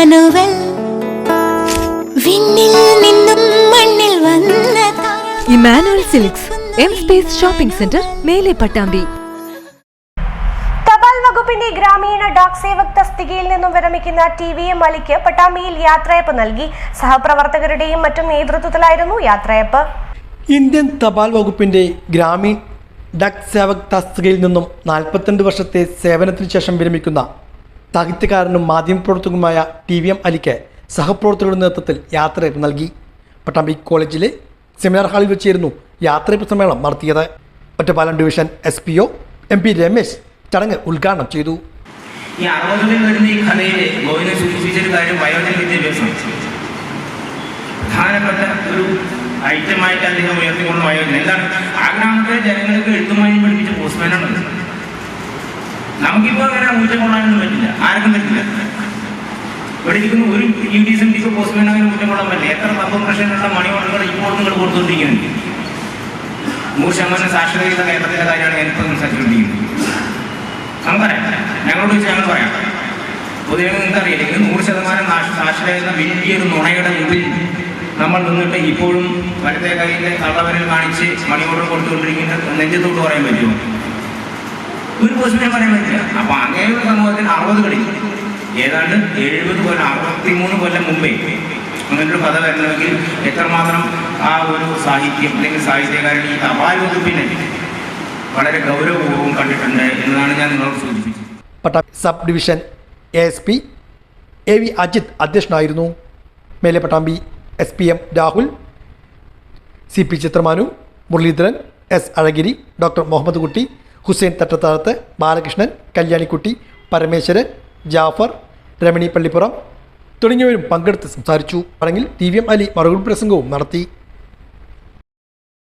Emmanuel വിണ്ണിൽ നിന്നും മണ്ണിൽ വന്ന Emmanuel silks M space shopping centre മേലെ പട്ടാമ്പി. തപാൽ വകുപ്പിന്റെ ഗ്രാമീണ ഡാക് സേവക് തസ്തികയിൽ നിന്നും വിരമിക്കുന്ന TVM അലിക്ക് പട്ടാമ്പിയിൽ യാത്രയപ്പ് നൽകി. സഹപ്രവർത്തകരുടെയും മറ്റും നേതൃത്വത്തിലായിരുന്നു യാത്രയപ്പ്. ഇന്ത്യൻ തപാൽ വകുപ്പിന്റെ ഗ്രാമീൺ ഡക് സേവക് തസ്തികയിൽ നിന്നും 42 വർഷത്തെ സേവനത്തിന് ശേഷം വിരമിക്കുന്ന സാഹിത്യകാരനും മാധ്യമപ്രവർത്തകനുമായ TVM അലിക്ക് സഹപ്രവർത്തകരുടെ നേതൃത്വത്തിൽ യാത്രയപ്പ് നൽകി. പട്ടാമ്പി കോളേജിലെ സെമിനാർ ഹാളിൽ വെച്ചായിരുന്നു യാത്രയപ്പ് സമ്മേളനം നടത്തിയത്. Ottapalam division SPO MP Ramesh ചടങ്ങ് ഉദ്ഘാടനം ചെയ്തു. ഈ 60-ൽ വരുന്ന ഈ കഥയിലെ ഗോവിന്ദൻ സൂചിപ്പിച്ചൊരു കാര്യം വയോജന വിദ്യാഭ്യാസം പ്രധാനപ്പെട്ട ഒരു ഐറ്റമായിട്ട് അദ്ദേഹം ഉയർത്തിക്കൊണ്ട് വയോജന എന്താണ് ആ ഗ്രാമത്തിലെ ജനങ്ങൾക്ക് എഴുത്തുമായും പഠിപ്പിച്ച പോസ്റ്റ്മാനാണ്. നമുക്കിപ്പോൾ അങ്ങനെ ഊറ്റം കൊള്ളാനൊന്നും പറ്റില്ല, ആർക്കും പറ്റില്ല. ഇവിടെ ഇരിക്കുന്ന ഒരു UDSMD പോസ്റ്റ്മാൻ അങ്ങനെ ഊറ്റം കൊള്ളാൻ പറ്റില്ല. എത്ര തത്വ പ്രശ്നങ്ങളുടെ മണി ഓർഡറുകൾ ഇപ്പോൾ നിങ്ങൾ കൊടുത്തുകൊണ്ടിരിക്കുന്നുണ്ട്. 100% സാക്ഷരത കേരളത്തിൻ്റെ കാര്യമാണ് ഞാനിപ്പോൾ സംസാരിച്ചുകൊണ്ടിരിക്കുന്നത്. നമുക്കറിയാം, ഞങ്ങളോട് വെച്ച് ഞങ്ങൾ പറയാം. പൊതുവെ നിങ്ങൾക്കറിയില്ലെങ്കിൽ 100% സാക്ഷരത എന്ന വലിയൊരു നുണയുടെ മുമ്പിൽ നമ്മൾ നിന്നിട്ട് ഇപ്പോഴും വലത്തെ കയ്യിലെ തള്ളവരിൽ കാണിച്ച് മണി ഓർഡർ കൊടുത്തുകൊണ്ടിരിക്കുന്ന നെഞ്ചത്തോട്ട് പറയാൻ പറ്റുമോ? ഒരു പോസ്റ്റ്മാൻ പറയാൻ പറ്റില്ല. അപ്പോൾ അങ്ങനെയുള്ള സമൂഹത്തിൽ 60കളിൽ ഏതാണ്ട് 70 കൊല്ലം 63 കൊല്ലം മുമ്പേ അങ്ങനൊരു കഥ വരണമെങ്കിൽ എത്രമാത്രം ആ ഒരു സാഹിത്യം അല്ലെങ്കിൽ സാഹിത്യകാരൻ ഈ തപാൽ വകുപ്പിനെ വളരെ ഗൗരവപൂർവ്വം കണ്ടിട്ടുണ്ട് എന്നതാണ് ഞാൻ നിങ്ങളോട് സൂചിപ്പിച്ചത്. Pattambi sub division ASP AV Ajith അധ്യക്ഷനായിരുന്നു. മേലെ Pattambi SPM Rahul, CP Chithramanu, Muraleedharan, S അഴഗിരി, ഡോക്ടർ മുഹമ്മദ് കുട്ടി, ഹുസൈൻ തട്ടത്താഴത്ത്, ബാലകൃഷ്ണൻ, കല്യാണിക്കുട്ടി, പരമേശ്വരൻ, ജാഫർ, രമണി പള്ളിപ്പുറം തുടങ്ങിയവരും പങ്കെടുത്ത് സംസാരിച്ചു. ചടങ്ങിൽ TVM അലി മറുപടി പ്രസംഗവും നടത്തി.